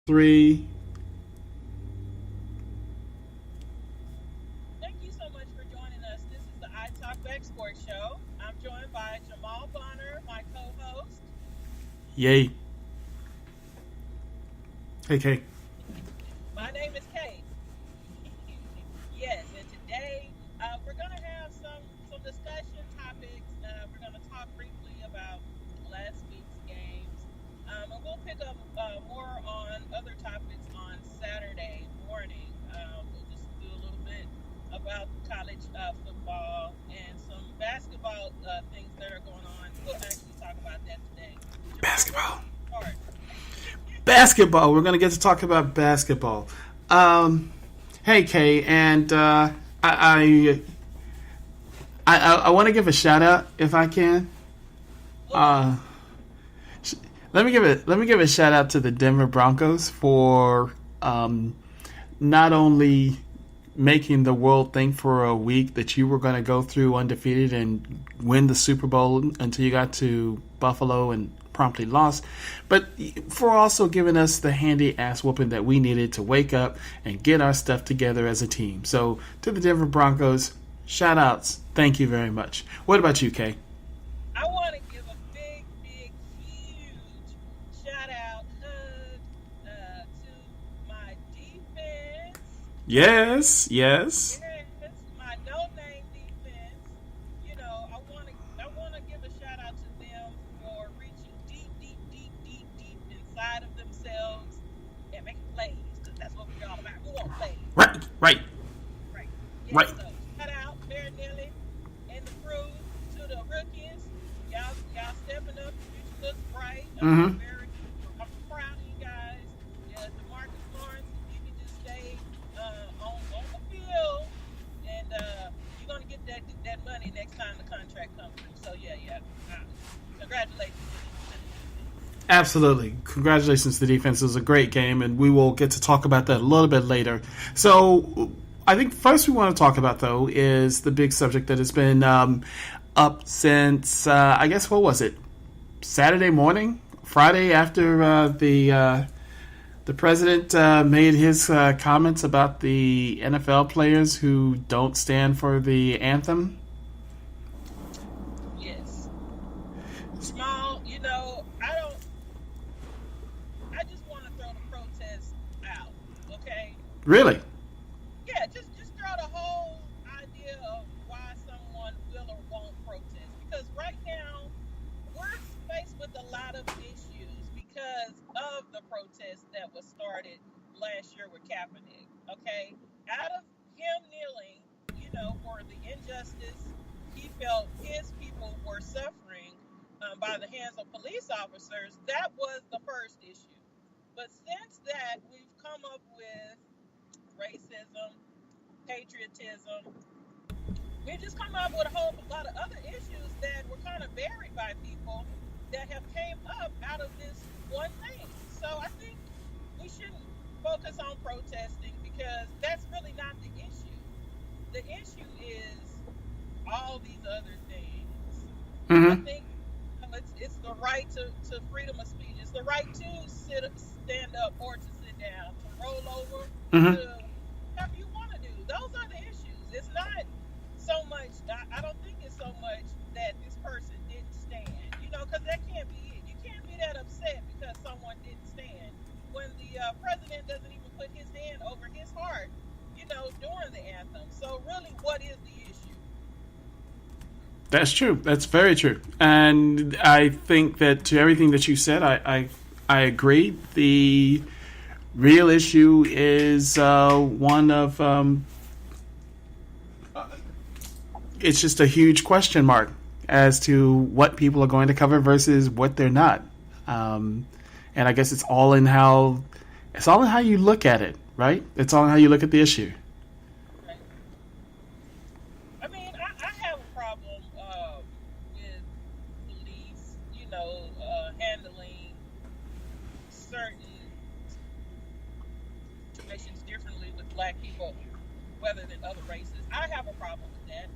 Three. Thank you so much for joining us. This is the I Talk Export Show. I'm joined by Jamal Bonner, my co-host. Yay. Hey, Kay. My name is Kate. Yes, and today we're going to have some discussion topics. We're going to talk briefly about last week's games, and we'll pick up more on other topics on Saturday morning. We'll just do a little bit about college football and some basketball things that are going on. We'll actually talk about that today. Jamal, where do Basketball. we start? Basketball. We're gonna get to talk about basketball. Um, hey, Kay, and I I want to give a shout out if I can. Okay. Uh, let me give a shout out to the Denver Broncos for not only making the world think for a week that you were going to go through undefeated and win the Super Bowl until you got to Buffalo and promptly lost, but for also giving us the handy ass whooping that we needed to wake up and get our stuff together as a team. So to the Denver Broncos, shout outs. Thank you very much. What about you, Kay? I want to give a big, big, huge shout out, hug to my defense. Yes, yes. Yes, my no name defense. I want to give a shout out to them for reaching deep, deep, deep, deep, deep inside of themselves and making plays because that's what we're all about. We want plays, Right, right, right? Yeah. right. So shout out Marinelli and the crew to the rookies. Y'all stepping up. The future looks bright. Mm-hmm. I'm proud of you guys. Yeah, DeMarcus Lawrence, if you just stay on the field, and you're gonna get that money next time the contract comes through. So yeah. Congratulations to the defense. Absolutely. Congratulations to the defense. It was a great game, and we will get to talk about that a little bit later. So, I think first we want to talk about, though, is the big subject that has been up since, I guess, what was it? Saturday morning? Friday after the president made his comments about the NFL players who don't stand for the anthem. Yes, Jamal. I just want to throw the protest out. Okay. Really? Yeah, just throw the whole idea of why someone will or won't protest. Because right now, we're faced with a lot of issues because of the protest that was started last year with Kaepernick. Okay? Out of him kneeling, for the injustice he felt his people were suffering by the hands of police officers, that was the first issue. But since that, we've come up with racism, patriotism. We've just come up with a whole lot of other issues that were kind of buried by people that have came up out of this one thing. So I think we shouldn't focus on protesting because that's really not the issue. The issue is all these other things. I Mm-hmm. think it's the right to freedom of speech. It's the right to stand up or to sit down, to roll over, Mm-hmm. to whatever you want to do. Those are the issues. It's not so much. I don't think it's so much that this person didn't stand. Because that can't be it. You can't be that upset because someone didn't stand when the president doesn't even put his hand over his heart. During the anthem. So really, what is the issue? That's true. That's very true. And I think that to everything that you said, I agree. The real issue is one of it's just a huge question mark as to what people are going to cover versus what they're not. Um, and I guess it's all in how you look at it, right? It's all in how you look at the issue. Right? I mean, I have a problem with police, handling certain situations differently with black people, whether than other races. I have a problem with that.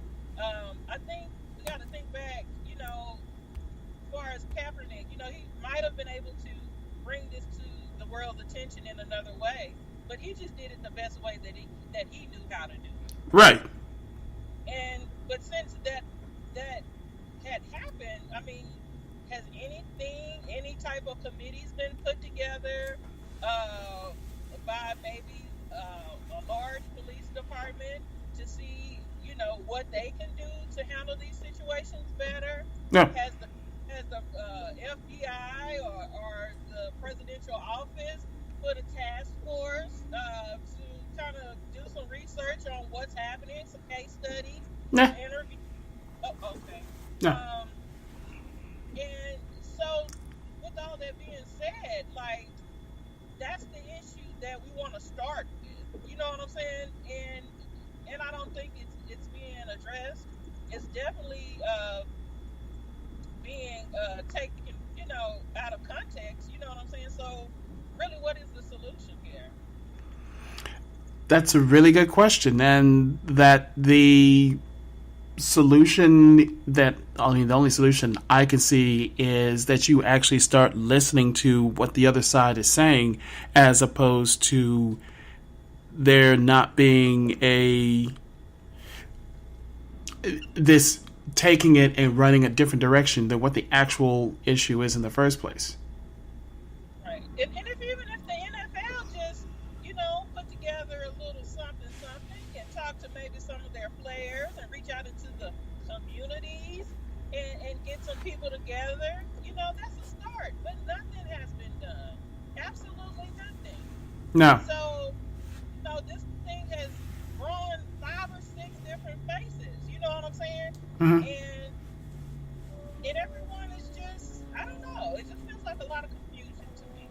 I think we got to think back, as far as Kaepernick, he might have been able to bring this to the world's attention in another way. But he just did it the best way that he knew how to do it. Right. And but since that had happened, I mean, has any type of committees been put together uh, by maybe a large police department to see, what they can do to handle these situations better? No. Has the FBI or the presidential office put a task force to kind of do some research on what's happening, some case studies, Nah. interviews? Oh, okay. No. And so, with all that being said, like, that's the issue that we want to start with. You know what I'm saying? And I don't think it's being addressed. It's definitely being taken, out of context. You know what I'm saying? So, really, what is the solution here? That's a really good question, and that the the only solution I can see is that you actually start listening to what the other side is saying, as opposed to there not being this taking it and running a different direction than what the actual issue is in the first place. Right. And even if the NFL just, put together a little something and talk to maybe some of their players and reach out into the communities and get some people together, that's a start. But nothing has been done. Absolutely nothing. No. So, this thing has grown 5 or 6 different faces. You know what I'm saying? Mm-hmm. And everyone is just, I don't know. It just feels like a lot of confusion to me.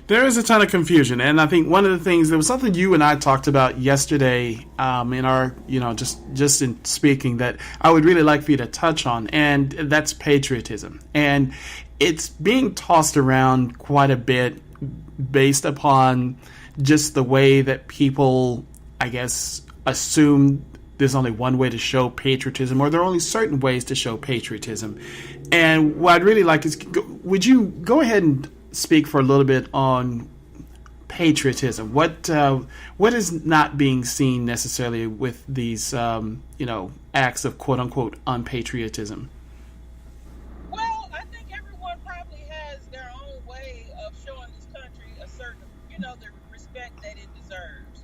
There is a ton of confusion, and I think one of the things, there was something you and I talked about yesterday in our, just in speaking, that I would really like for you to touch on, and that's patriotism. And it's being tossed around quite a bit based upon just the way that people, I guess, assume there's only one way to show patriotism, or there are only certain ways to show patriotism. And what I'd really like is, would you go ahead and speak for a little bit on patriotism? What is not being seen necessarily with these acts of quote unquote unpatriotism? Well, I think everyone probably has their own way of showing this country a certain, the respect that it deserves.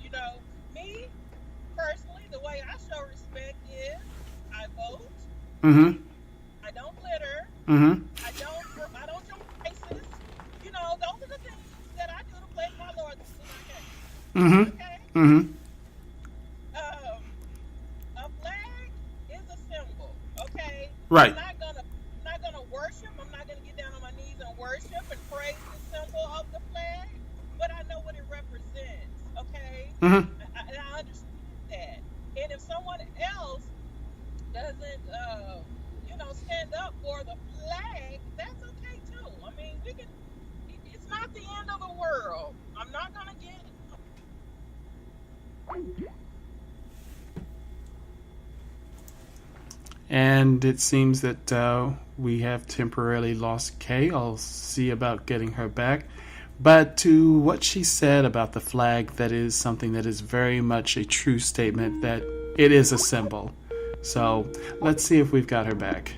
Me personally, the way I show respect is I vote. Mm-hmm. I don't litter. Mm-hmm. I don't jump places. Those are the things that I do to place my Lord in my case. Mm-hmm. Okay. Mm-hmm. A flag is a symbol. Okay. Right. I'm not gonna worship. I'm not gonna get down on my knees and worship and praise the symbol of the flag. But I know what it represents. Okay. Mm-hmm. I understand that. And if someone else doesn't, stand up for the flag, that's okay too. I mean, it's not the end of the world. I'm not gonna get And it seems that we have temporarily lost Kay. I'll see about getting her back. But to what she said about the flag, that is something that is very much a true statement, that it is a symbol. So let's see if we've got her back.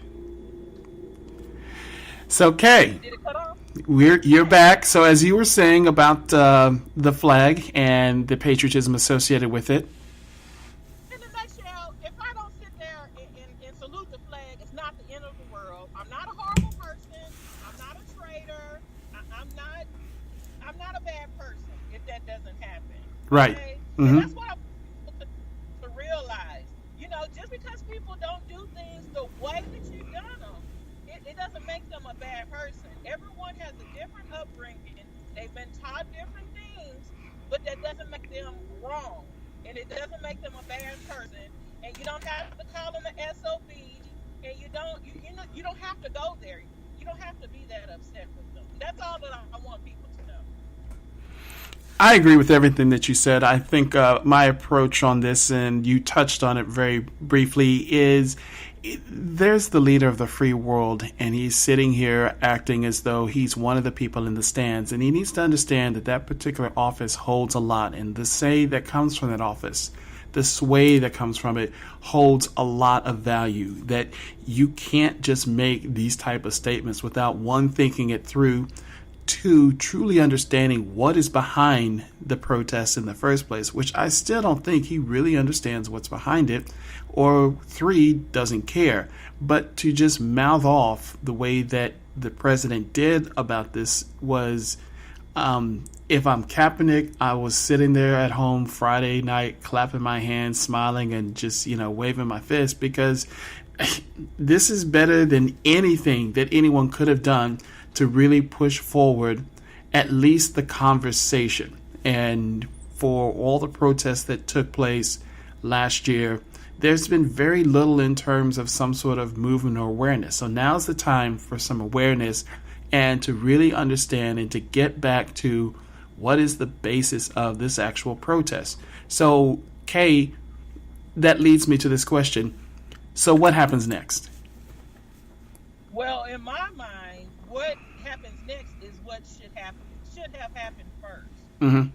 So Kay, Did it cut off? you're back. So as you were saying about the flag and the patriotism associated with it. In a nutshell, if I don't sit there and salute the flag, it's not the end of the world. I'm not a horrible person. I'm not a traitor. I'm not a bad person if that doesn't happen. Right. Okay? Mm-hmm. And that's what I want people to realize. Just because people don't do things the way that you've done them, it doesn't make them a bad person. Everyone has a different upbringing. They've been taught different things, but that doesn't make them wrong. And it doesn't make them a bad person. And you don't have to call them an SOB. And you don't have to go there. You don't have to be that upset with them. That's all that I want people to know. I agree with everything that you said. I think my approach on this, and you touched on it very briefly, is there's the leader of the free world, and he's sitting here acting as though he's one of the people in the stands, and he needs to understand that that particular office holds a lot, and the say that comes from that office, the sway that comes from it, holds a lot of value, that you can't just make these type of statements without, one, thinking it through, two, truly understanding what is behind the protest in the first place, which I still don't think he really understands what's behind it, or three, doesn't care. But to just mouth off the way that the president did about this was, if I'm Kaepernick, I was sitting there at home Friday night, clapping my hands, smiling, and just, waving my fist, because this is better than anything that anyone could have done to really push forward at least the conversation. And for all the protests that took place last year, there's been very little in terms of some sort of movement or awareness. So now's the time for some awareness and to really understand and to get back to what is the basis of this actual protest. So, Kay, that leads me to this question. So what happens next? Well, in my mind, what happens next is what should have happened first. Mm-hmm.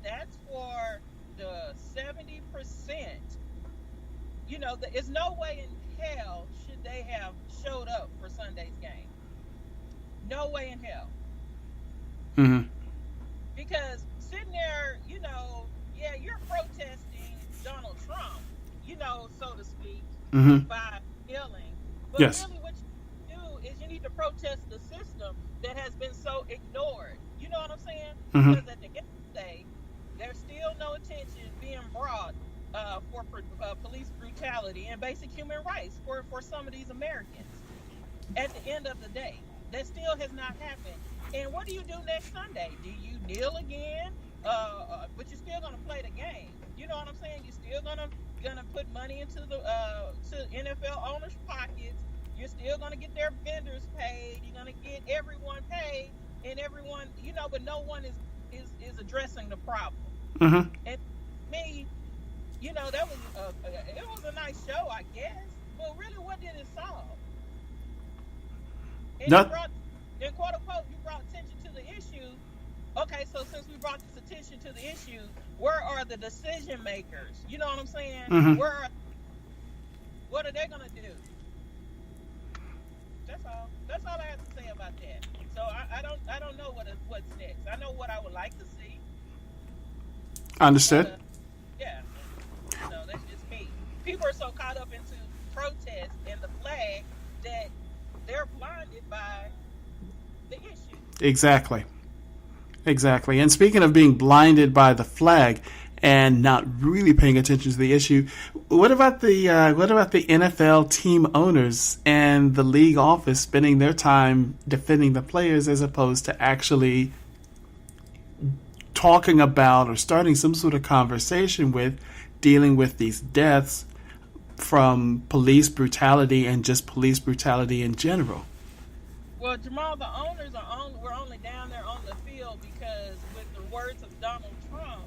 That's for the 70%. There's no way in hell should they have showed up for Sunday's game. No way in hell. Mm-hmm. Because sitting there, you're protesting Donald Trump, so to speak, Mm-hmm. by yelling. But Yes. really what you do is you need to protest the system that has been so ignored. You know what I'm saying? Mm-hmm. Because at the end of the day, there's still no attention being brought for police brutality and basic human rights for some of these Americans. At the end of the day, that still has not happened. And what do you do next Sunday? Do you kneel again? But you're still gonna play the game. You know what I'm saying? You're still gonna put money into the to NFL owners' pockets. You're still gonna get their vendors paid. You're gonna get everyone paid, and everyone, but no one is addressing the problem. Mm-hmm. And me, that was it was a nice show, I guess. But really, what did it solve? And and quote unquote, you brought attention to the issue. Okay, so since we brought this attention to the issue, where are the decision makers? You know what I'm saying? Mm-hmm. What are they gonna do? That's all. That's all I have to say about that. So I don't know what's next. I know what I would like to see. Understood. Yeah. That's just me. People are so caught up into protest and the flag that they're blinded by the issue. Exactly. And speaking of being blinded by the flag and not really paying attention to the issue, what about the NFL team owners and the league office spending their time defending the players as opposed to actually talking about or starting some sort of conversation with dealing with these deaths from police brutality and just police brutality in general? Well, Jamal, the owners were only down there on the field because with the words of Donald Trump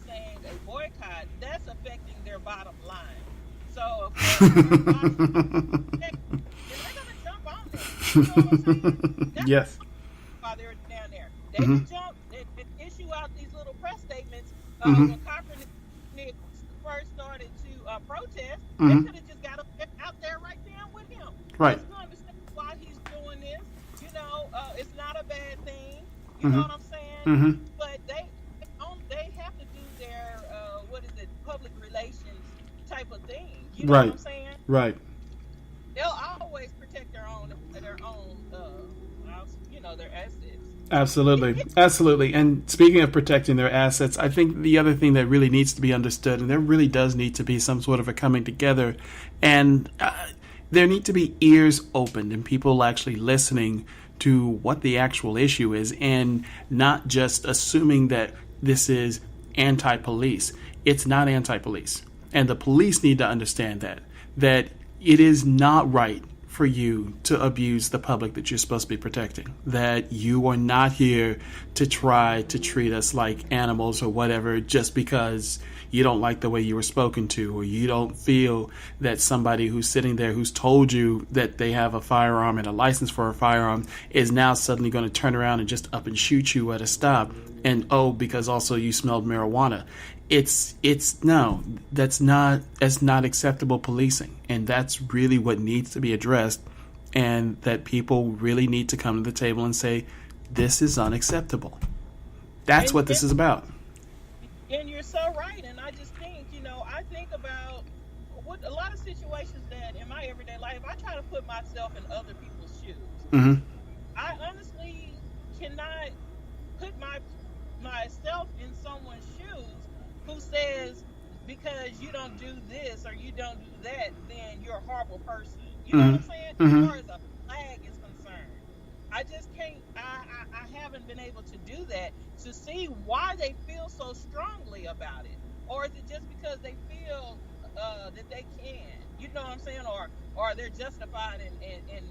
saying a boycott, that's affecting their bottom line. So, of course, they're going to jump on that. You know what I'm saying? That's Yes. While they're down there. They Mm-hmm. can jump and issue out these little press statements. Mm-hmm. When Kaepernick first started to protest, Mm-hmm. they could have just got out there right there with him. Right. Let's understand why he's doing this. It's not a bad thing. You Mm-hmm. know what I'm saying? Mm-hmm. But they have to do their public relations type of thing. You know Right. what I'm saying? Right. They'll always protect their own their assets. Absolutely. And speaking of protecting their assets, I think the other thing that really needs to be understood, and there really does need to be some sort of a coming together, and there need to be ears opened and people actually listening to what the actual issue is and not just assuming that this is anti-police. It's not anti-police. And the police need to understand that it is not right for you to abuse the public that you're supposed to be protecting. That you are not here to try to treat us like animals or whatever just because you don't like the way you were spoken to, or you don't feel that somebody who's sitting there who's told you that they have a firearm and a license for a firearm is now suddenly going to turn around and just up and shoot you at a stop. And because also you smelled marijuana. It's no, that's not acceptable policing, and that's really what needs to be addressed, and that people really need to come to the table and say, this is unacceptable. That's what this is about. And you're so right, and I just think, I think about what a lot of situations that in my everyday life, I try to put myself in other people's shoes. Mm-hmm. I honestly cannot put myself in someone's shoes who says, because you don't do this or you don't do that, then you're a horrible person. You know what I'm saying? Mm-hmm. As far as a flag is concerned, I just can't. I haven't been able to do that to see why they feel so strongly about it, or is it just because they feel that they can? You know what I'm saying? Or they're justified in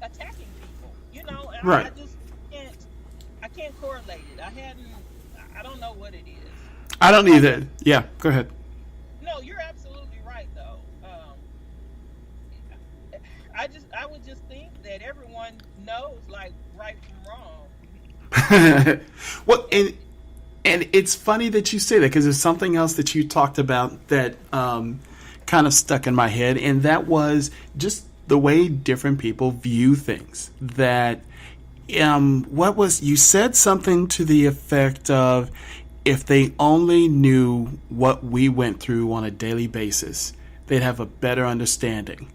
attacking people. And right. I just can't. I can't correlate it. I don't know what it is. I don't either. Yeah, go ahead. No, you're absolutely right, though. I would just think that everyone knows, like, right from wrong. Well, and it's funny that you say that, because there's something else that you talked about that kind of stuck in my head, and that was just the way different people view things. That you said something to the effect of, if they only knew what we went through on a daily basis, they'd have a better understanding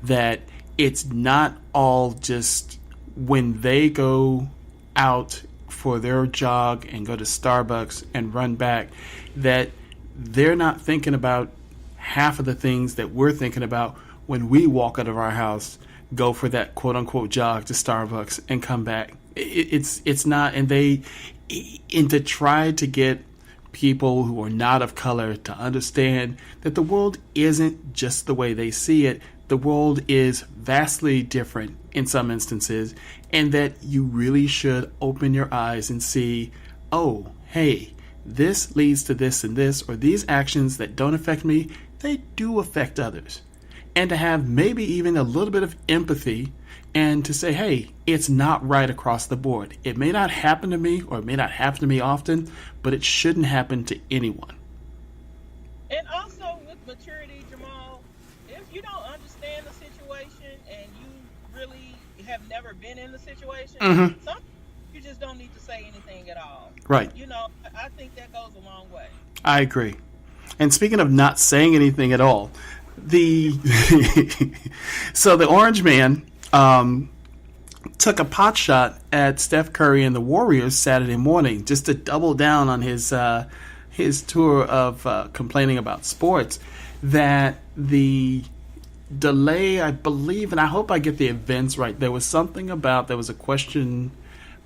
that it's not all just when they go out for their jog and go to Starbucks and run back, that they're not thinking about half of the things that we're thinking about when we walk out of our house, go for that quote unquote jog to Starbucks and come back. It's not, and to try to get people who are not of color to understand that the world isn't just the way they see it. The world is vastly different in some instances, and that you really should open your eyes and see, oh, hey, this leads to this and this, or these actions that don't affect me, they do affect others. And to have maybe even a little bit of empathy, and to say, hey, it's not right across the board. It may not happen to me, or it may not happen to me often, but it shouldn't happen to anyone. And also with maturity, Jamal, if you don't understand the situation and you really have never been in the situation, some you just don't need to say anything at all. Right. I think that goes a long way. I agree. And speaking of not saying anything at all, so the orangeman took a pot shot at Steph Curry and the Warriors Saturday morning, just to double down on his tour of complaining about sports. That the delay, I believe, and I hope I get the events right, there was a question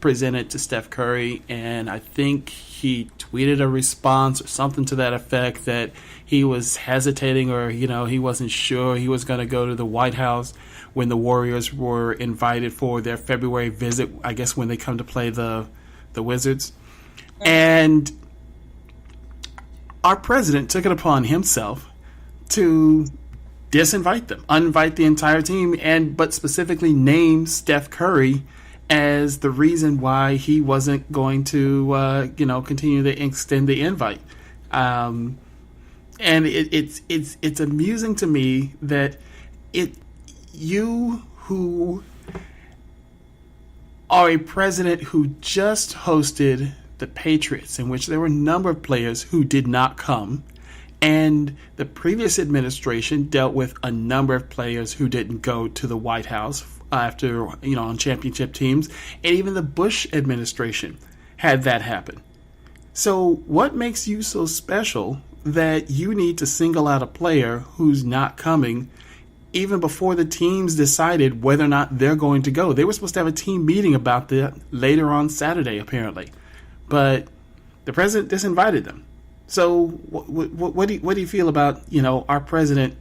presented to Steph Curry, and I think he tweeted a response or something to that effect, that he was hesitating, or he wasn't sure he was going to go to the White House when the Warriors were invited for their February visit, I guess when they come to play the Wizards. And our president took it upon himself to disinvite them, uninvite the entire team, but specifically name Steph Curry as the reason why he wasn't going to continue to extend the invite. And it's amusing to me that you who are a president who just hosted the Patriots, in which there were a number of players who did not come, and the previous administration dealt with a number of players who didn't go to the White House after, on championship teams, and even the Bush administration had that happen. So what makes you so special that you need to single out a player who's not coming even before the teams decided whether or not they're going to go? They were supposed to have a team meeting about that later on Saturday, apparently. But the president disinvited them. So what do you feel about, our president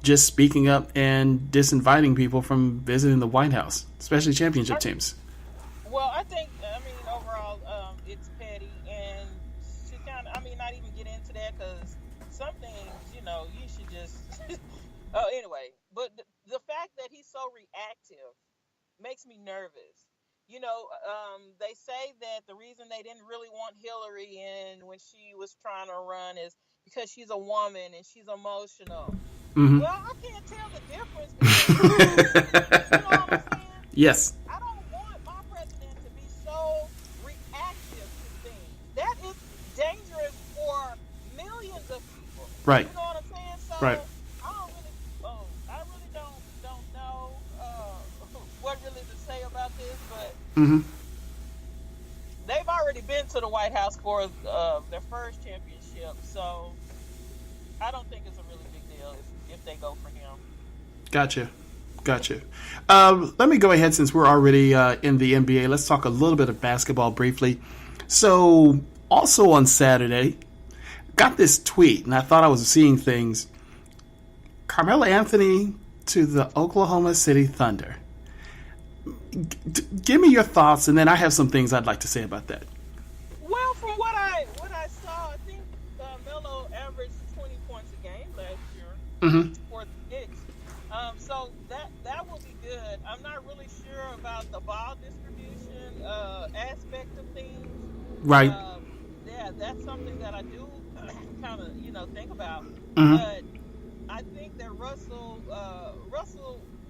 just speaking up and disinviting people from visiting the White House, especially championship teams. Well, I think, I mean, overall, it's petty, and to kind of, I mean, not even get into that because some things, you should just. Oh, anyway, but the fact that he's so reactive makes me nervous. They say that the reason they didn't really want Hillary in when she was trying to run is because she's a woman and she's emotional. Mm-hmm. Well, I can't tell the difference between the two. You know what I'm saying? Yes. I don't want my president to be so reactive to things. That is dangerous for millions of people. Right. You know what I'm saying? So right. I really don't know what really to say about this, but mm-hmm. they've already been to the White House for their first championship, so I don't think it's a really big deal if they go for him. Gotcha. Let me go ahead, since we're already in the NBA. Let's talk a little bit of basketball briefly. So, also on Saturday, got this tweet, and I thought I was seeing things. Carmelo Anthony to the Oklahoma City Thunder. Give me your thoughts, and then I have some things I'd like to say about that. Well, from what I saw, I think Melo averaged 20 points a game last year for the Knicks. So that will be good. I'm not really sure about the ball distribution aspect of things. Right. Yeah, that's something that I do kind of think about. Mm-hmm. But I think that Russell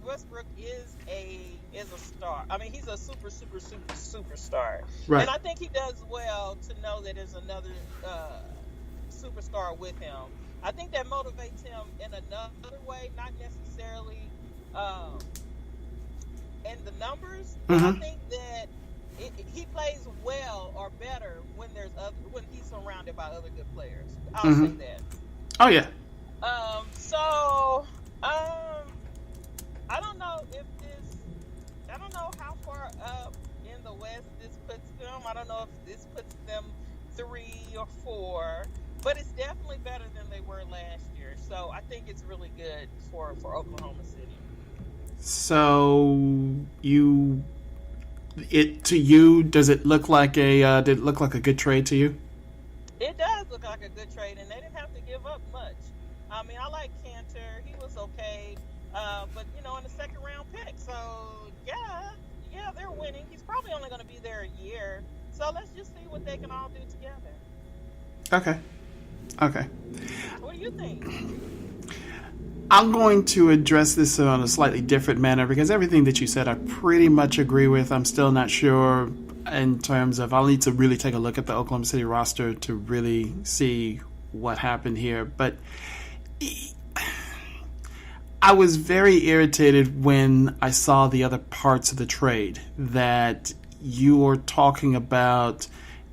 Westbrook is a star. I mean, he's a superstar. Right. And I think he does well to know that there's another superstar with him. I think that motivates him in another way, not necessarily in the numbers. Mm-hmm. I think that he plays well or better when he's surrounded by other good players. I'll say that. Oh yeah. I don't know I don't know how far up in the West this puts them. I don't know if this puts them 3 or 4, but it's definitely better than they were last year. So I think it's really good for Oklahoma City. So does it look like did it look like a good trade to you? It does look like a good trade, and they didn't have to give up much. I mean, I like Cantor. He was okay. But, in the second round pick. So, yeah, they're winning. He's probably only going to be there a year. So let's just see what they can all do together. Okay. What do you think? I'm going to address this on a slightly different manner because everything that you said I pretty much agree with. I'm still not sure in terms of I'll need to really take a look at the Oklahoma City roster to really see what happened here. But I was very irritated when I saw the other parts of the trade that you were talking about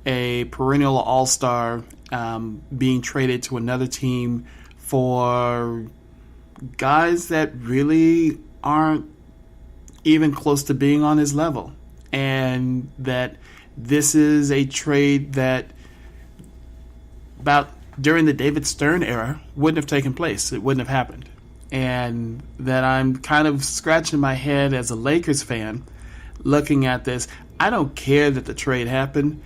a perennial all-star being traded to another team for guys that really aren't even close to being on his level, and that this is a trade that about during the David Stern era wouldn't have taken place. It wouldn't have happened. And that I'm kind of scratching my head as a Lakers fan looking at this. I don't care that the trade happened.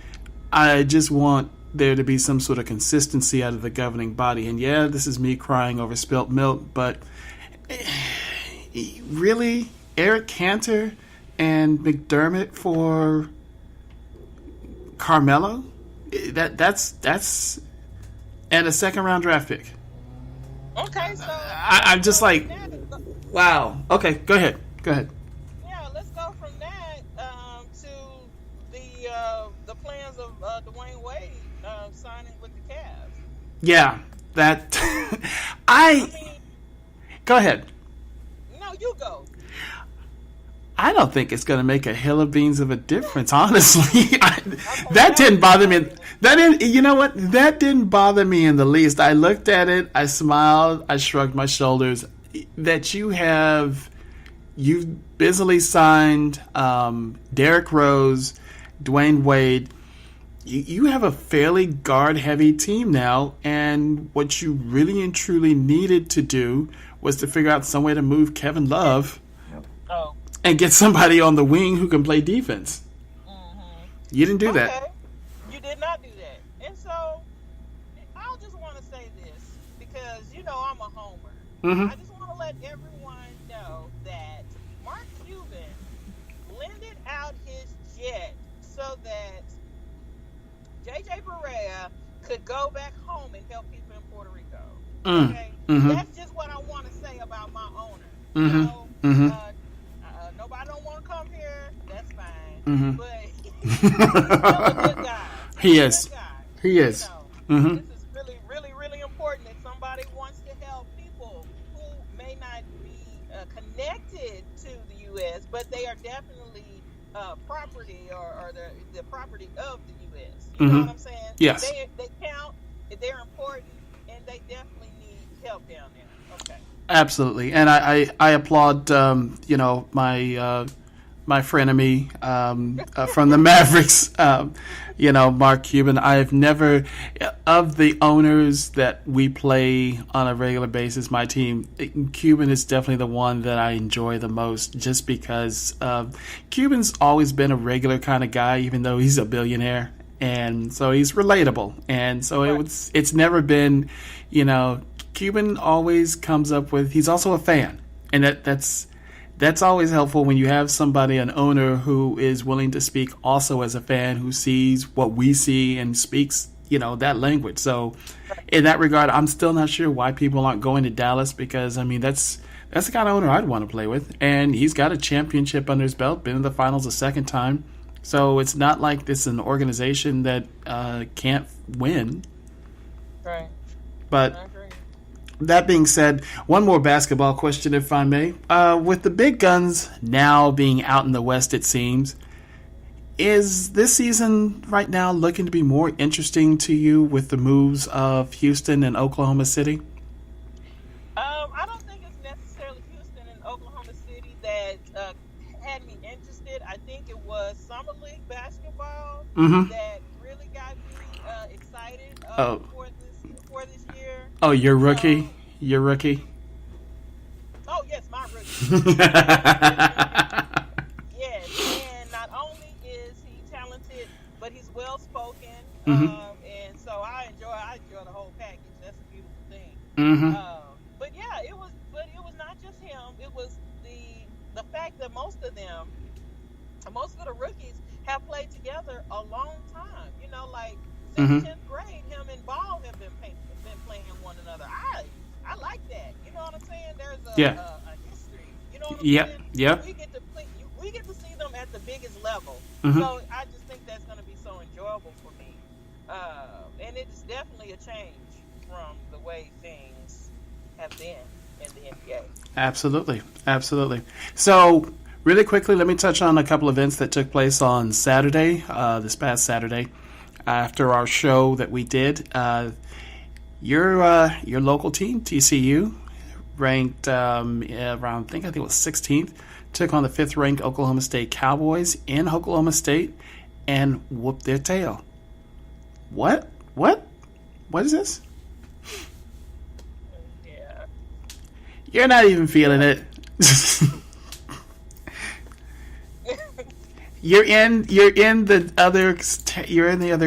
I just want there to be some sort of consistency out of the governing body. And yeah, this is me crying over spilt milk, but really, Eric Cantor and McDermott for Carmelo? That's and a second round draft pick. Okay, so I'm just like, wow. Okay, go ahead. Yeah, let's go from that to the plans of Dwayne Wade signing with the Cavs. Yeah, that go ahead. No, you go. I don't think it's going to make a hill of beans of a difference, honestly. That didn't bother me. You know what? That didn't bother me in the least. I looked at it, I smiled, I shrugged my shoulders. That you've busily signed Derrick Rose, Dwayne Wade. you have a fairly guard heavy team now, and what you really and truly needed to do was to figure out some way to move Kevin Love Oh. and get somebody on the wing who can play defense. Mm-hmm. You didn't do Okay. that. You did not do that. And so I'll just want to say this because I'm a homer. Hmm. I just want to let everyone know that Mark Cuban lended out his jet so that JJ Barea could go back home and help people in Puerto Rico. Okay? Mm-hmm. That's just what I want to say about my owner. Mm-hmm. So, Mm-hmm. nobody don't want to come here. That's fine. Mm-hmm. But he's still a good guy. He He's a is. good guy. He is. Mm-hmm. This is really, really, really important that somebody wants to help people who may not be connected to the U.S., but they are definitely property or the property of the U.S. You know what I'm saying? Yes. They count, they're important, and they definitely need help down there. Okay. Absolutely, and I applaud my frenemy from the Mavericks, Mark Cuban. I've never, of the owners that we play on a regular basis, my team, Cuban is definitely the one that I enjoy the most, just because Cuban's always been a regular kind of guy, even though he's a billionaire, and so he's relatable, and so Right. it's never been, Cuban always comes up with. He's also a fan, and that's always helpful when you have somebody, an owner, who is willing to speak also as a fan, who sees what we see and speaks, that language. So, in that regard, I'm still not sure why people aren't going to Dallas, because that's the kind of owner I'd want to play with, and he's got a championship under his belt, been in the finals a second time. So it's not like this is an organization that can't win. Right. But I agree. that being said, one more basketball question, if I may. With the big guns now being out in the West, it seems, is this season right now looking to be more interesting to you with the moves of Houston and Oklahoma City? I don't think it's necessarily Houston and Oklahoma City that had me interested. I think it was Summer League basketball Mm-hmm. that really got me excited Oh. for this year. Oh, your rookie? So, Your rookie? oh yes, my rookie. Yes, and not only is he talented, but he's well spoken. Mhm. And so I enjoy the whole package. That's a beautiful thing. Mm-hmm. But yeah, it was not just him. It was the fact that most of the rookies have played together a long time. Like since 10th grade, him and Ball have been playing one another. I like that. You know what I'm saying? There's a history. You know what I'm Yep. saying? Yep. We get to see them at the biggest level. Mhm. So I just think that's going to be so enjoyable for me. And it's definitely a change from the way things have been in the NBA. Absolutely. Absolutely. So, really quickly, let me touch on a couple events that took place on Saturday, this past Saturday, after our show that we did. Your local team, TCU, ranked around, I think it was 16th, took on the 5th-ranked Oklahoma State Cowboys in Oklahoma State and whooped their tail. What? What is this? Yeah. You're not even feeling it. You're in the other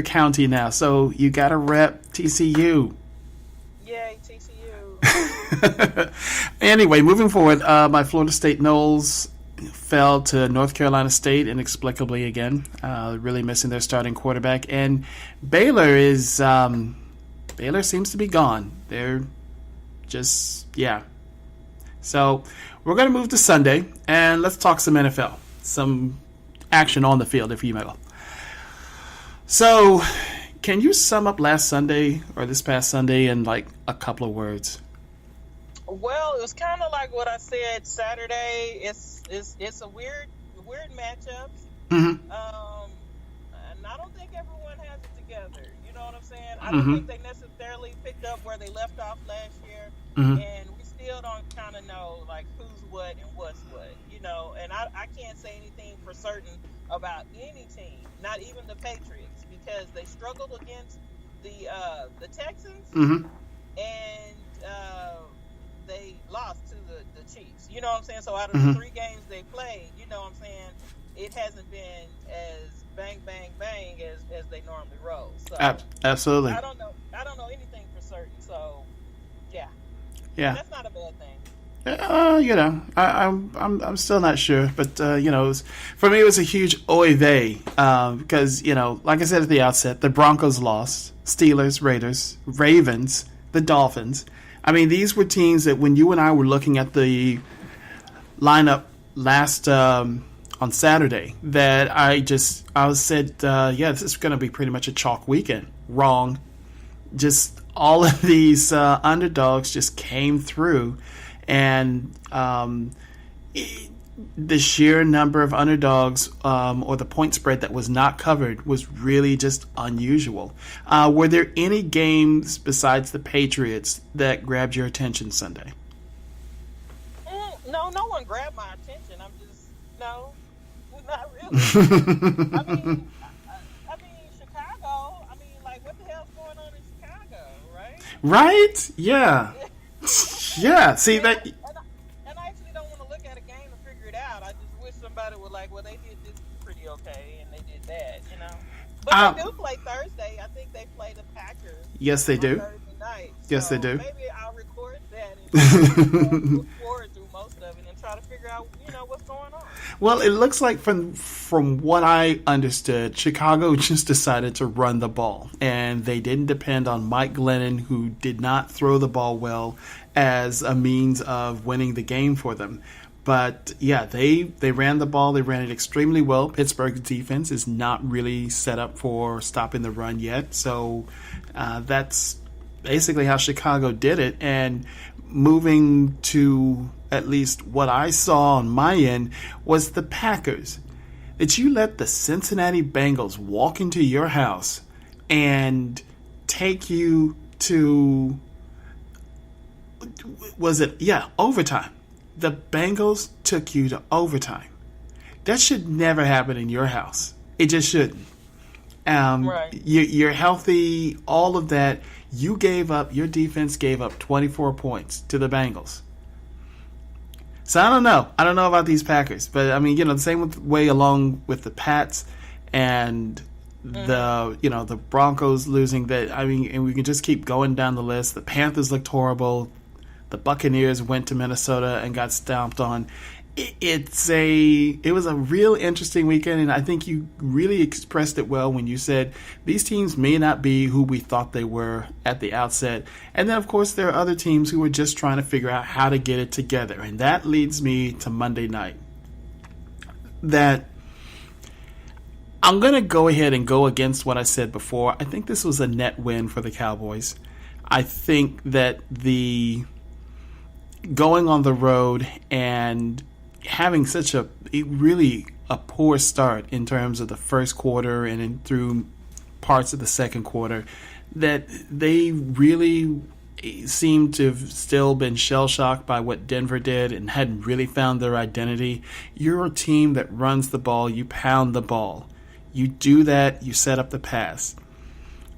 county now, so you got to rep TCU. Yay, TCU. Anyway, moving forward, my Florida State Noles fell to North Carolina State inexplicably again, really missing their starting quarterback. And Baylor seems to be gone. They're just, yeah. So we're going to move to Sunday, and let's talk some NFL. Some action on the field, if you will. So, can you sum up last Sunday or this past Sunday in like a couple of words? Well, it was kind of like what I said Saturday. It's a weird matchup. Mm-hmm. And I don't think everyone has it together. You know what I'm saying? I don't think they necessarily picked up where they left off last year, Mm-hmm. and we still don't kind of know like who's what and what's what, and I can't say anything for certain about any team, not even the Patriots, because they struggled against the Texans, Mm-hmm. and they lost to the Chiefs. You know what I'm saying? So out of the Mm-hmm. 3 games they played, you know what I'm saying, it hasn't been as bang bang bang as they normally roll. So Absolutely. I don't know anything for certain. So yeah, Yeah. that's not a bad thing. I'm still not sure, but for me, it was a huge oy vey because like I said at the outset, the Broncos lost, Steelers, Raiders, Ravens, the Dolphins. I mean, these were teams that when you and I were looking at the lineup last on Saturday, that I said, yeah, this is going to be pretty much a chalk weekend. Wrong. Just all of these underdogs just came through, and the sheer number of underdogs or the point spread that was not covered was really just unusual. Were there any games besides the Patriots that grabbed your attention Sunday? No one grabbed my attention. No, not really. I mean, Chicago. I mean, like, what the hell's going on in Chicago, right? Right? Yeah. Yeah. See that. And I actually don't want to look at a game to figure it out. I just wish somebody would like, well, they did this pretty okay, and they did that. But they do play Thursday. I think they play the Packers. Yes, they do. Thursday night. Yes, they do. Maybe I'll record that and look forward through most of it and try to figure out, what's going on. Well, it looks like from what I understood, Chicago just decided to run the ball, and they didn't depend on Mike Glennon, who did not throw the ball well, as a means of winning the game for them. But yeah, they ran the ball. They ran it extremely well. Pittsburgh's defense is not really set up for stopping the run yet, so that's basically how Chicago did it. And moving to at least what I saw on my end was the Packers. That you let the Cincinnati Bengals walk into your house and take you to, overtime. The Bengals took you to overtime. That should never happen in your house. It just shouldn't. Right. You're healthy, all of that. Your defense gave up 24 points to the Bengals. So I don't know. I don't know about these Packers. But, I mean, the same way along with the Pats and the Broncos losing. And we can just keep going down the list. The Panthers looked horrible. The Buccaneers went to Minnesota and got stomped on. It was a real interesting weekend, and I think you really expressed it well when you said these teams may not be who we thought they were at the outset. And then, of course, there are other teams who are just trying to figure out how to get it together. And that leads me to Monday night. That I'm going to go ahead and go against what I said before. I think this was a net win for the Cowboys. I think that the going on the road and having such a poor start in terms of the first quarter and through parts of the second quarter, that they really seemed to have still been shell-shocked by what Denver did and hadn't really found their identity. You're a team that runs the ball, you pound the ball. You do that, you set up the pass.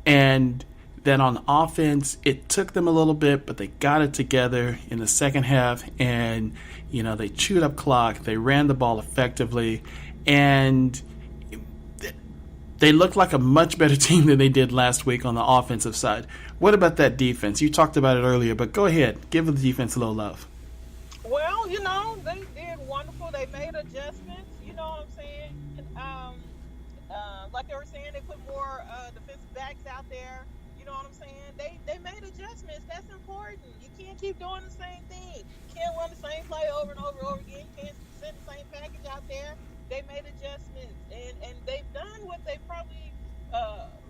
And then on offense, it took them a little bit, but they got it together in the second half, and they chewed up clock, they ran the ball effectively, and they looked like a much better team than they did last week on the offensive side. What about that defense? You talked about it earlier, but go ahead. Give the defense a little love. Well, they did wonderful. They made adjustments. You know what I'm saying? Like they were saying, they put more defensive backs out there. You know what I'm saying? They made adjustments. That's important. You can't keep doing the same thing. You can't run the same play over and over and over again. You can't send the same package out there. They made adjustments, and they've done what they probably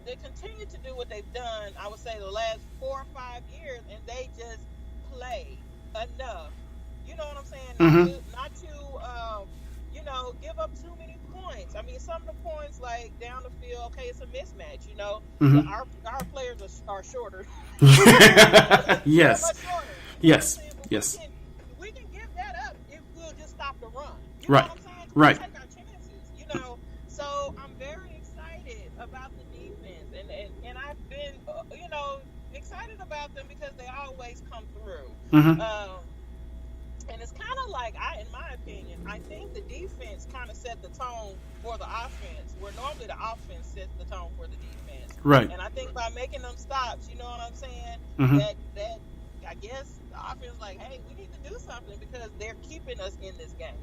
they continue to do what they've done. I would say the last 4 or 5 years, and they just play enough. You know what I'm saying? Mm-hmm. Not to give up too many points. I mean, some of the points like down the field, okay, it's a mismatch. Mm-hmm. Our players are shorter. Yes. Much shorter. Yes. Yes. we can give that up if we'll just stop the run. You know Right. what I'm saying? Just Right. take our chances. You know. So I'm very excited about the defense, and I've been excited about them because they always come through. Mm-hmm. Um, and it's kind of like in my opinion, I think the defense kind of set the tone for the offense, where normally the offense sets the tone for the defense. Right. And I think by making them stops, you know what I'm saying? Mm-hmm. That I guess the offense is like, hey, we need to do something because they're keeping us in this game.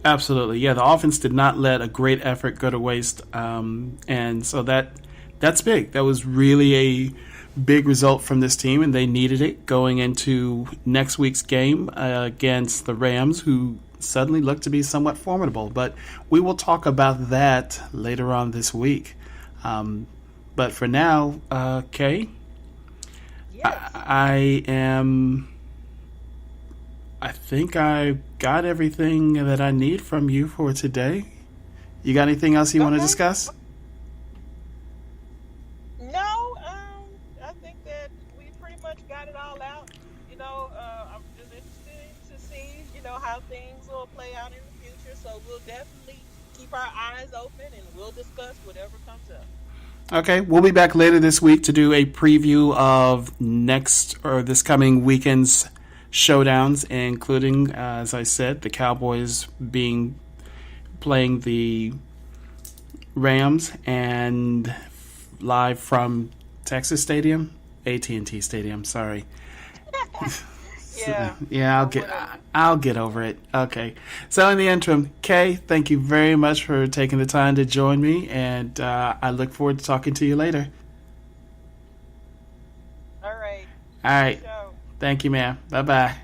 Absolutely. Yeah, the offense did not let a great effort go to waste, and so that's big. That was really a big result from this team, and they needed it going into next week's game against the Rams, who suddenly look to be somewhat formidable. But we will talk about that later on this week. But for now, Kay, Yes. I am. I think I got everything that I need from you for today. You got anything else you want to Okay. discuss? No, I think that we pretty much got it all out. I'm just interested to see, how things will play out in the future. So we'll definitely keep our eyes open and we'll discuss whatever comes up. Okay, we'll be back later this week to do a preview of this coming weekend's showdowns, including, as I said, the Cowboys playing the Rams, and live from Texas Stadium, AT&T Stadium. Sorry. Yeah. Yeah, Or whatever. I'll get over it. Okay. So in the interim, Kay, thank you very much for taking the time to join me, and I look forward to talking to you later. All right. All Good right. show. Thank you, ma'am. Bye bye.